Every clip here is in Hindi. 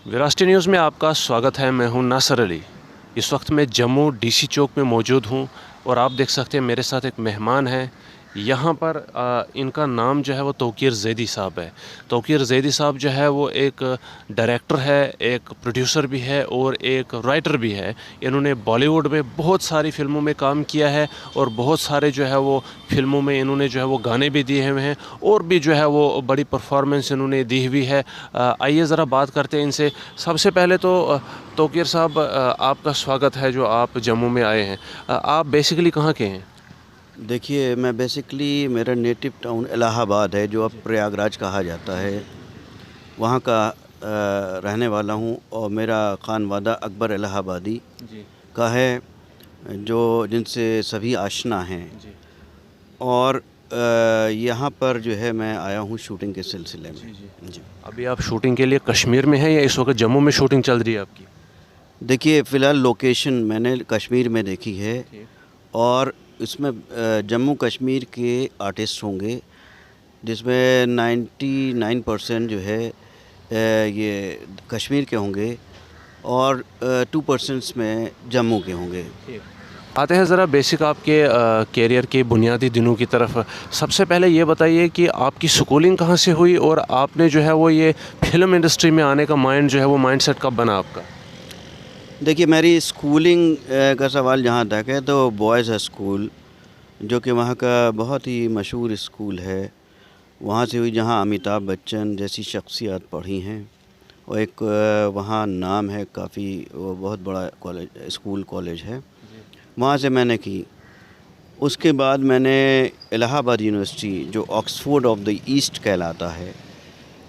विरासती न्यूज़ में आपका स्वागत है। मैं हूं नासर अली। इस वक्त मैं जम्मू डीसी चौक में मौजूद हूं और आप देख सकते हैं मेरे साथ एक मेहमान है। यहाँ पर इनका नाम जो है वो तौकीर ज़ैदी साहब है। तौकीर ज़ैदी साहब जो है वो एक डायरेक्टर है, एक प्रोड्यूसर भी है और एक राइटर भी है। इन्होंने बॉलीवुड में बहुत सारी फ़िल्मों में काम किया है और बहुत सारे जो है वो फ़िल्मों में इन्होंने जो है वो गाने भी दिए हुए हैं और भी जो है वो बड़ी परफॉर्मेंस इन्होंने दी हुई है। आइए ज़रा बात करते हैं इनसे। सबसे पहले तो तौकीर साहब, आपका स्वागत है जो आप जम्मू में आए हैं। आप बेसिकली कहाँ के हैं? देखिए, मैं बेसिकली मेरा नेटिव टाउन इलाहाबाद है, जो अब प्रयागराज कहा जाता है। वहाँ का रहने वाला हूँ और मेरा ख़ानवादा अकबर इलाहाबादी जी। का है, जो जिनसे सभी आशना हैं। जी। और यहाँ पर जो है मैं आया हूँ शूटिंग के सिलसिले में। जी, जी। जी। अभी आप शूटिंग के लिए कश्मीर में हैं या इस वक्त जम्मू में शूटिंग चल रही है आपकी? देखिए, फ़िलहाल लोकेशन मैंने कश्मीर में देखी है ठीक। और इसमें जम्मू कश्मीर के आर्टिस्ट होंगे, जिसमें 99% जो है ये कश्मीर के होंगे और 2% में जम्मू के होंगे। आते हैं ज़रा बेसिक आपके कैरियर के बुनियादी दिनों की तरफ। सबसे पहले ये बताइए कि आपकी स्कूलिंग कहाँ से हुई और आपने जो है वो ये फ़िल्म इंडस्ट्री में आने का माइंड जो है वो माइंडसेट कब बना आपका? देखिए, मेरी स्कूलिंग का सवाल जहाँ तक है तो बॉयज़ हाई स्कूल, जो कि वहाँ का बहुत ही मशहूर स्कूल है, वहाँ से हुई, जहाँ अमिताभ बच्चन जैसी शख्सियत पढ़ी हैं। और एक वहाँ नाम है काफ़ी, वो बहुत बड़ा कॉलेज, स्कूल कॉलेज है, वहाँ से मैंने की। उसके बाद मैंने इलाहाबाद यूनिवर्सिटी, जो ऑक्सफोर्ड ऑफ द ईस्ट कहलाता है,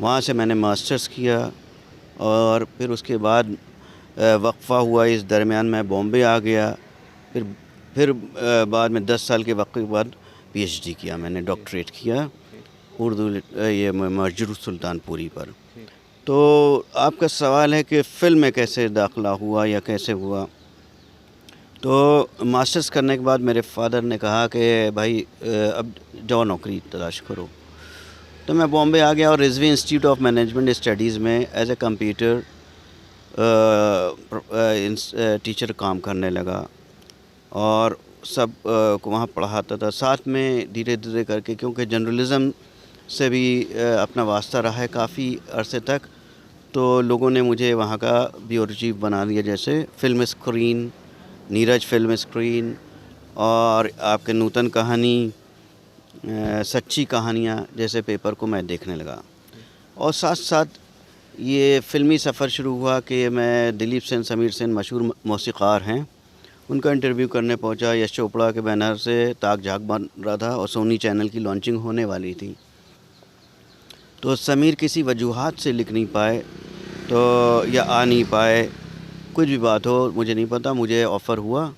वहाँ से मैंने मास्टर्स किया। और फिर उसके बाद वक्फ़ा हुआ, इस दरमियान मैं बॉम्बे आ गया। फिर बाद में 10 साल के वक्फ़े के बाद पीएचडी किया मैंने, डॉक्टरेट किया उर्दू ये मस्जिद सुल्तानपुरी पर। तो आपका सवाल है कि फ़िल्म में कैसे दाखिला हुआ या कैसे हुआ, तो मास्टर्स करने के बाद मेरे फादर ने कहा कि भाई अब जाओ नौकरी तलाश करो। तो मैं बॉम्बे आ गया और Rizvi institute of management studies में एज ए कंप्यूटर टीचर काम करने लगा और सब को वहाँ पढ़ाता था। साथ में धीरे धीरे करके, क्योंकि जर्नलिज़म से भी अपना वास्ता रहा है काफ़ी अरसे तक, तो लोगों ने मुझे वहाँ का ब्यूरो चीफ बना दिया, जैसे film screen, Neeraj film screen, और आपके नूतन कहानी, सच्ची कहानियाँ जैसे पेपर को मैं देखने लगा। और साथ साथ ये फ़िल्मी सफ़र शुरू हुआ कि मैं दिलीप सेन, समीर सेन मशहूर मौसीक़ार हैं, उनका इंटरव्यू करने पहुंचा। यश चोपड़ा के बैनर से ताक झाक बन रहा था और सोनी चैनल की लॉन्चिंग होने वाली थी। तो समीर किसी वजूहात से लिख नहीं पाए, तो या आ नहीं पाए, कुछ भी बात हो मुझे नहीं पता, मुझे ऑफ़र हुआ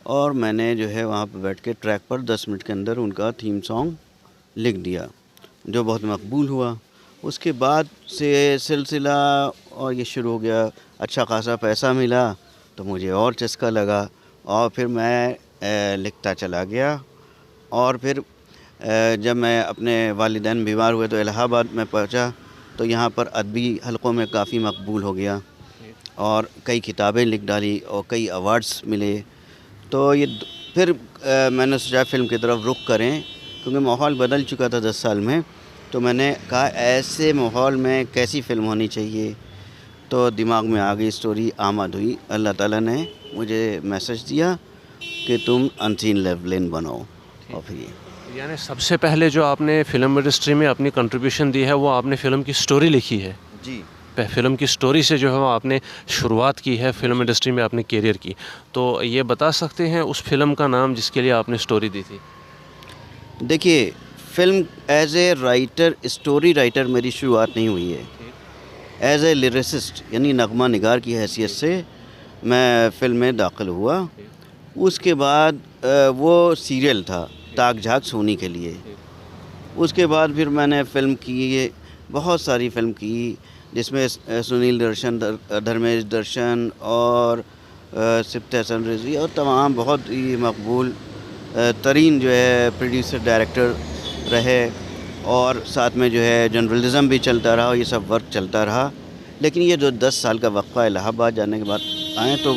और मैंने जो है वहाँ पर बैठ के ट्रैक पर 10 मिनट के अंदर उनका थीम सॉन्ग लिख दिया, जो बहुत मकबूल हुआ। उसके बाद से सिलसिला और ये शुरू हो गया। अच्छा खासा पैसा मिला तो मुझे और चस्का लगा और फिर मैं लिखता चला गया। और फिर जब मैं अपने वालिदैन बीमार हुए तो इलाहाबाद में पहुंचा, तो यहाँ पर अदबी हलक़ों में काफ़ी मकबूल हो गया और कई किताबें लिख डाली और कई अवार्ड्स मिले। तो ये फिर मैंने सोचा फ़िल्म की तरफ रुख करें, क्योंकि माहौल बदल चुका था 10 साल में। तो मैंने कहा ऐसे माहौल में कैसी फ़िल्म होनी चाहिए, तो दिमाग में आ गई स्टोरी, आमद हुई। अल्लाह ताला ने मुझे मैसेज दिया कि तुम अनसीन लेवलिन बनो। और फिर ये यानी सबसे पहले जो आपने फ़िल्म इंडस्ट्री में अपनी कंट्रीब्यूशन दी है वो आपने फ़िल्म की स्टोरी लिखी है। जी। फ़िल्म की स्टोरी से जो है वो आपने शुरुआत की है फ़िल्म इंडस्ट्री में अपने करियर की। तो ये बता सकते हैं उस फ़िल्म का नाम जिसके लिए आपने स्टोरी दी थी? देखिए, film as a writer, story writer मेरी शुरुआत नहीं हुई है। एज ए लिरिसिस्ट, यानी नगमा निगार की हैसियत से मैं फ़िल्म में दाखिल हुआ। उसके बाद वो सीरियल था ताक झाक सोनी के लिए। उसके बाद फिर मैंने फ़िल्म की, बहुत सारी फ़िल्म की, जिसमें सुनील दर्शन, धर्मेश दर्शन और सिफ्त हसन रिजवी और तमाम बहुत ही मकबूल तरीन जो है प्रोड्यूसर डायरेक्टर रहे। और साथ में जो है जर्नलिज़म भी चलता रहा और ये सब वर्क चलता रहा। लेकिन ये जो 10 साल का वक्फ़ा इलाहाबाद जाने के बाद आए तो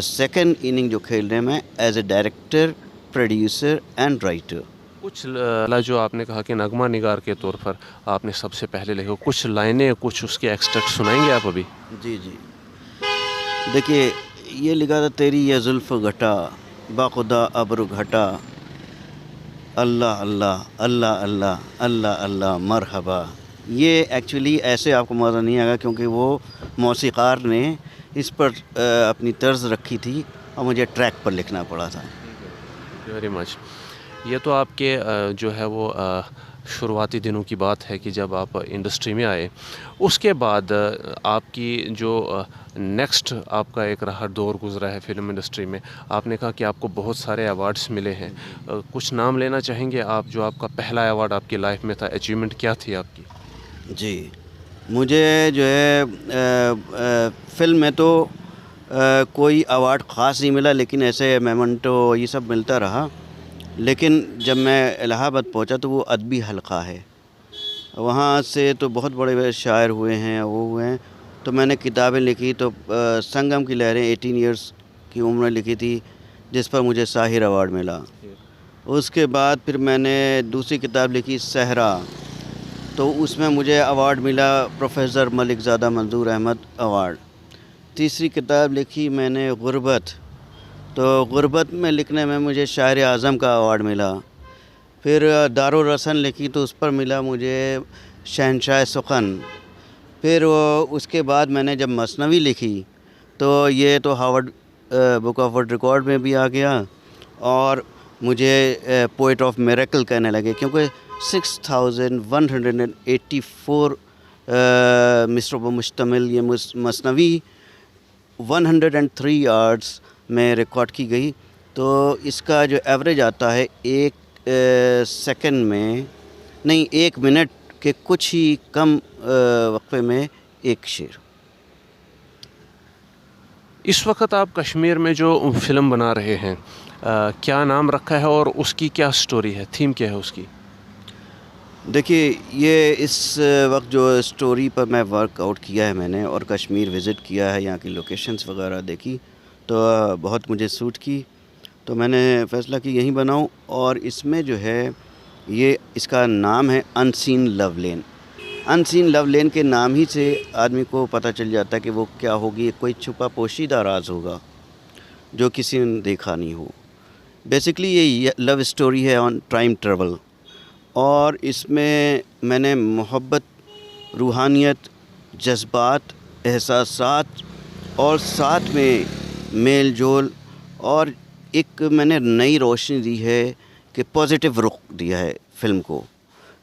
सेकंड इनिंग जो खेल रहे हैं मैं as a director, producer and writer. कुछ जो आपने कहा कि नगमा निगार के तौर पर आपने सबसे पहले लिखा, कुछ लाइनें, कुछ उसके एक्सट्रैक्ट सुनाएंगे आप अभी? जी जी, देखिए ये लिखा था, तेरी ये जुल्फ़ घटा बाखुदा अब्रू घटा, अल्लाह अल्लाह अल्लाह अल्लाह अल्लाह अल्लाह मरहबा। ये एक्चुअली ऐसे आपको मज़ा नहीं आएगा क्योंकि वो मौसीक़ार ने इस पर अपनी तर्ज रखी थी और मुझे ट्रैक पर लिखना पड़ा था। Very much. ये तो आपके जो है वो शुरुआती दिनों की बात है कि जब आप इंडस्ट्री में आए। उसके बाद आपकी जो नेक्स्ट आपका एक रहा दौर गुज़रा है फ़िल्म इंडस्ट्री में। आपने कहा कि आपको बहुत सारे अवार्ड्स मिले हैं। कुछ नाम लेना चाहेंगे आप, जो आपका पहला अवार्ड आपकी लाइफ में था, अचीवमेंट क्या थी आपकी? जी, मुझे जो है फ़िल्म में तो कोई अवार्ड ख़ास नहीं मिला, लेकिन ऐसे मेमेंटो ये सब मिलता रहा। लेकिन जब मैं इलाहाबाद पहुंचा तो वो अदबी हलक़ा है, वहाँ से तो बहुत बड़े बड़े शायर हुए हैं, वो हुए हैं। तो मैंने किताबें लिखी तो संगम की लहरें 18 इयर्स की उम्र में लिखी थी, जिस पर मुझे साहिर अवार्ड मिला। उसके बाद फिर मैंने दूसरी किताब लिखी सहरा, तो उसमें मुझे अवार्ड मिला, प्रोफेसर मलिक ज़ादा मंजूर अहमद अवार्ड। तीसरी किताब लिखी मैंने गुरबत, तो गुरबत में लिखने में मुझे शायर आज़म का अवार्ड मिला। फिर दारुल रसन लिखी तो उस पर मिला मुझे शहनशाह सुखन। फिर उसके बाद मैंने जब मसनवी लिखी तो ये तो Harvard book of world record में भी आ गया और मुझे पोएट ऑफ मिरेकल कहने लगे, क्योंकि 6184 मिसरों पर मुश्तमिल ये मसनवी 103 यार्ड्स में रिकॉर्ड की गई। तो इसका जो एवरेज आता है एक सेकंड में नहीं, 1 मिनट के कुछ ही कम वक्फे में एक शेर। इस वक्त आप कश्मीर में जो फ़िल्म बना रहे हैं, क्या नाम रखा है और उसकी क्या स्टोरी है, थीम क्या है उसकी? देखिए, ये इस वक्त जो स्टोरी पर मैं वर्कआउट किया है मैंने, और कश्मीर विज़िट किया है, यहाँ की लोकेशंस वगैरह देखी तो बहुत मुझे सूट की, तो मैंने फ़ैसला कि यहीं बनाऊं। और इसमें जो है ये इसका नाम है अनसीन लव लेन। अनसीन लव लेन के नाम ही से आदमी को पता चल जाता है कि वो क्या होगी, कोई छुपा पोशीदा राज होगा जो किसी ने देखा नहीं हो। बेसिकली ये लव स्टोरी है ऑन टाइम ट्रेवल, और इसमें मैंने मोहब्बत, रूहानियत, जज्बात, एहसासात और साथ में मेल जोल, और एक मैंने नई रोशनी दी है कि पॉजिटिव रुख दिया है फ़िल्म को,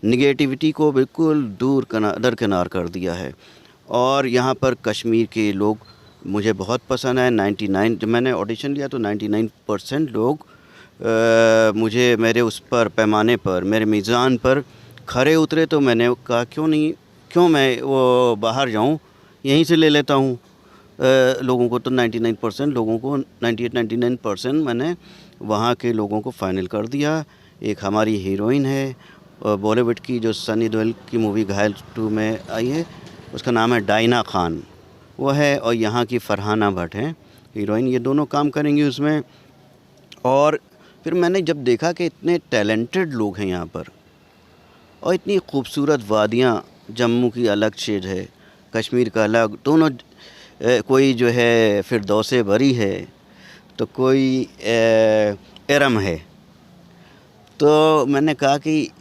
निगेटिविटी को बिल्कुल दरकिनार कर दिया है। और यहाँ पर कश्मीर के लोग मुझे बहुत पसंद आए। 99 जब मैंने ऑडिशन लिया तो 99% लोग मुझे मेरे उस पर पैमाने पर, मेरे मीज़ान पर खरे उतरे। तो मैंने कहा क्यों मैं वो बाहर जाऊँ, यहीं से ले लेता हूँ लोगों को। तो 99% लोगों को, 98-99% मैंने वहाँ के लोगों को फ़ाइनल कर दिया। एक हमारी हीरोइन है बॉलीवुड की, जो सनी देओल की मूवी घायल 2 में आई है, उसका नाम है डायना खान, वो है। और यहाँ की फरहाना भट्ट हैं हीरोइन, ये दोनों काम करेंगी उसमें। और फिर मैंने जब देखा कि इतने टैलेंटेड लोग हैं यहाँ पर, और इतनी खूबसूरत वादियाँ, जम्मू की अलग शेड है, कश्मीर का अलग, दोनों कोई जो है फिरदौसे बरी है तो कोई एरम है। तो मैंने कहा कि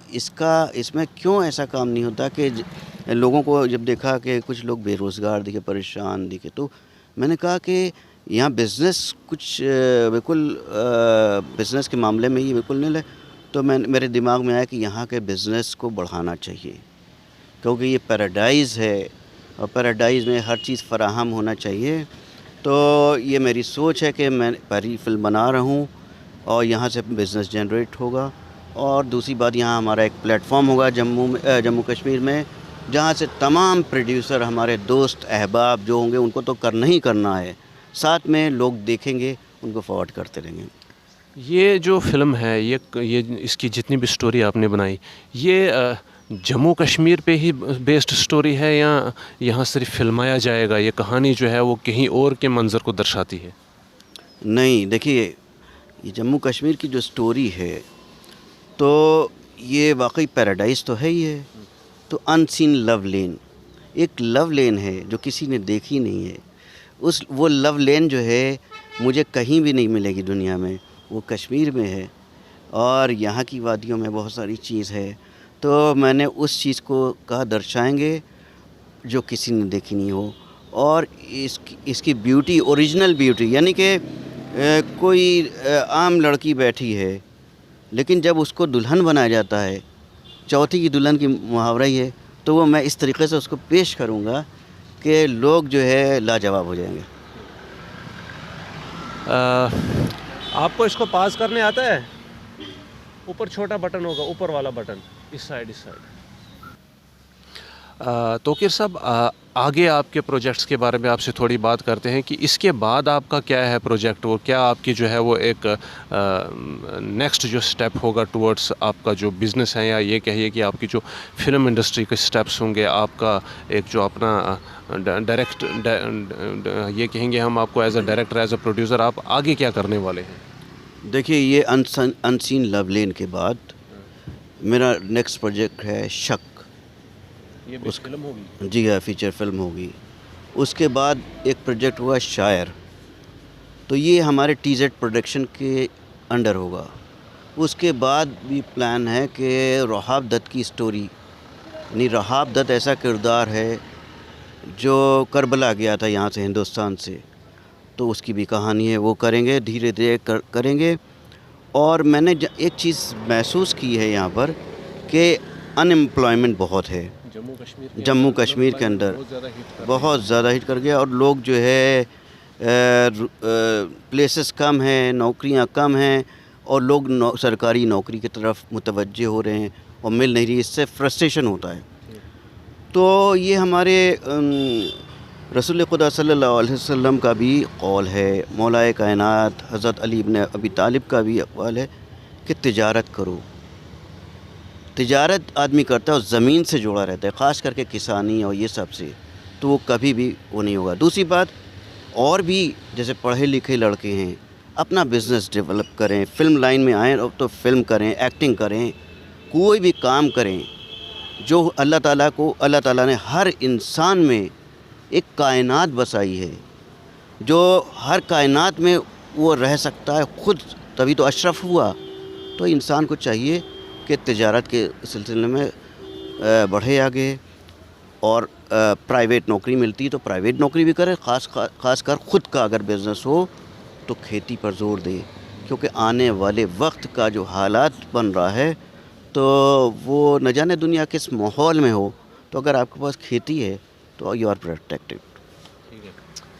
इसमें क्यों ऐसा काम नहीं होता कि लोगों को जब देखा कि कुछ लोग बेरोज़गार दिखे, परेशान दिखे, तो मैंने कहा कि यहाँ बिज़नेस कुछ बिल्कुल बिज़नेस के मामले में ये बिल्कुल नहीं है। तो मेरे दिमाग में आया कि यहाँ के बिज़नेस को बढ़ाना चाहिए, क्योंकि ये पैराडाइज़ है और पैराडाइज़ में हर चीज़ फराहम होना चाहिए। तो ये मेरी सोच है कि मैं पहली फ़िल्म बना रहा हूँ और यहाँ से बिज़नेस जनरेट होगा। और दूसरी बात, यहाँ हमारा एक प्लेटफॉर्म होगा जम्मू कश्मीर में, जहाँ से तमाम प्रोड्यूसर, हमारे दोस्त अहबाब जो होंगे, उनको तो करना ही करना है, साथ में लोग देखेंगे, उनको फॉरवर्ड करते रहेंगे। ये जो फ़िल्म है, ये इसकी जितनी भी स्टोरी आपने बनाई, ये जम्मू कश्मीर पे ही बेस्ड स्टोरी है या यहाँ सिर्फ फिल्माया जाएगा? ये कहानी जो है वो कहीं और के मंज़र को दर्शाती है? नहीं, देखिए, ये जम्मू कश्मीर की जो स्टोरी है, तो ये वाकई पैराडाइज़ तो है ही है। तो अनसीन लव लेन, एक लव लेन है जो किसी ने देखी नहीं है। वो लव लेन जो है मुझे कहीं भी नहीं मिलेगी दुनिया में, वो कश्मीर में है। और यहाँ की वादियों में बहुत सारी चीज़ है, तो मैंने उस चीज़ को कहा दर्शाएंगे जो किसी ने देखी नहीं हो। और इसकी ब्यूटी, ओरिजिनल ब्यूटी, यानी कि कोई आम लड़की बैठी है, लेकिन जब उसको दुल्हन बनाया जाता है, चौथी की दुल्हन की मुहावरा ही है, तो वो मैं इस तरीके से उसको पेश करूँगा कि लोग जो है लाजवाब हो जाएंगे। आपको इसको पास करने आता है? ऊपर छोटा बटन होगा, ऊपर वाला बटन, इस साइड। तौकीर साहब, आगे आपके प्रोजेक्ट्स के बारे में आपसे थोड़ी बात करते हैं कि इसके बाद आपका क्या है प्रोजेक्ट, वो क्या आपकी जो है वो एक नेक्स्ट जो स्टेप होगा टुवर्ड्स आपका जो बिज़नेस है, या ये कहिए कि आपकी जो फिल्म इंडस्ट्री के स्टेप्स होंगे, आपका एक जो अपना ये कहेंगे हम आपको as a director, as a producer, आप आगे क्या करने वाले हैं? देखिए, ये अनसीन लव लेन के बाद मेरा नेक्स्ट प्रोजेक्ट है शक। ये भी फिल्म होगी? जी हाँ, फीचर फिल्म होगी। उसके बाद एक प्रोजेक्ट हुआ शायर, तो ये हमारे टीजेड प्रोडक्शन के अंडर होगा। उसके बाद भी प्लान है कि रहाब दत्त की स्टोरी, यानी रहाब दत्त ऐसा किरदार है जो करबला गया था यहाँ से, हिंदुस्तान से, तो उसकी भी कहानी है, वो करेंगे, धीरे धीरे करेंगे। और मैंने एक चीज़ महसूस की है यहाँ पर कि अनएम्प्लॉयमेंट बहुत है जम्मू कश्मीर के अंदर, बहुत ज़्यादा हिट कर गया। और लोग जो है प्लेसेस कम हैं, नौकरियां कम हैं, और लोग सरकारी नौकरी की तरफ मुतवज्जे हो रहे हैं और मिल नहीं रही, इससे फ्रस्ट्रेशन होता है। तो ये हमारे रसूल खुदा सल्लल्लाहु अलैहि वसल्लम का भी कौल है, मौलाए कायनात हज़रत अली इब्न अबी तालिब का भी अक़वाल है कि तिजारत करो। तिजारत आदमी करता है और ज़मीन से जुड़ा रहता है, ख़ास करके किसानी और ये सब से, तो वो कभी भी वो नहीं होगा। दूसरी बात, और भी जैसे पढ़े लिखे लड़के हैं, अपना बिज़नेस डेवलप करें, फ़िल्म लाइन में आएँ तो फ़िल्म करें, एक्टिंग करें, कोई भी काम करें जो अल्लाह ताला ने हर इंसान में एक कायनात बसाई है, जो हर कायनात में वो रह सकता है खुद, तभी तो अशरफ हुआ। तो इंसान को चाहिए कि तिजारत के सिलसिले में बढ़े आगे, और प्राइवेट नौकरी मिलती है तो प्राइवेट नौकरी भी करे, ख़ास कर ख़ुद का अगर बिज़नेस हो तो खेती पर ज़ोर दे, क्योंकि आने वाले वक्त का जो हालात बन रहा है, तो वो न जाने दुनिया किस माहौल में हो, तो अगर आपके पास खेती है तो you are protected.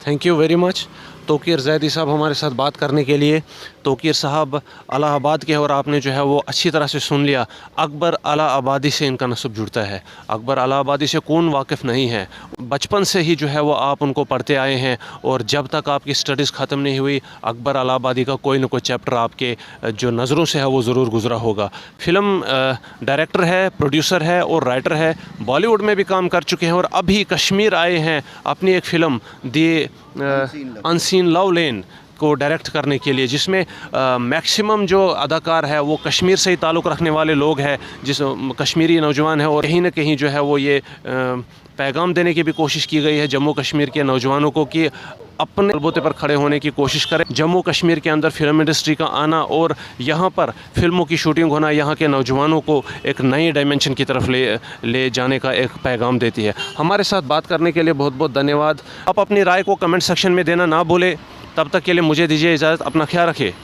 Thank you very much Tauqeer Zaidi साहब हमारे साथ बात करने के लिए। तौकीर साहब इलाहाबाद के, और आपने जो है वो अच्छी तरह से सुन लिया, अकबर इलाहाबादी से इनका नस्ब जुड़ता है। अकबर इलाहाबादी से कौन वाकिफ़ नहीं है? बचपन से ही जो है वो आप उनको पढ़ते आए हैं, और जब तक आपकी स्टडीज़ ख़त्म नहीं हुई, अकबर इलाहाबादी का कोई ना कोई चैप्टर आपके जो नज़रों से है वो ज़रूर गुज़रा होगा। फ़िल्म डायरेक्टर है, प्रोड्यूसर है और राइटर है, बॉलीवुड में भी काम कर चुके हैं, और अभी कश्मीर आए हैं अपनी एक फ़िल्म दी अनसीन लव लेन को डायरेक्ट करने के लिए, जिसमें मैक्सिमम जो अदाकार है वो कश्मीर से ही ताल्लुक़ रखने वाले लोग हैं, जिस कश्मीरी नौजवान है, और कहीं ना कहीं जो है वो ये पैगाम देने की भी कोशिश की गई है जम्मू कश्मीर के नौजवानों को कि अपने बलबूते पर खड़े होने की कोशिश करें। जम्मू कश्मीर के अंदर फिल्म इंडस्ट्री का आना और यहाँ पर फिल्मों की शूटिंग होना यहाँ के नौजवानों को एक नई डायमेंशन की तरफ ले जाने का एक पैगाम देती है। हमारे साथ बात करने के लिए बहुत बहुत धन्यवाद। आप अपनी राय को कमेंट सेक्शन में देना ना भूलें। तब तक के लिए मुझे दीजिए इजाज़त, अपना ख्याल रखिए।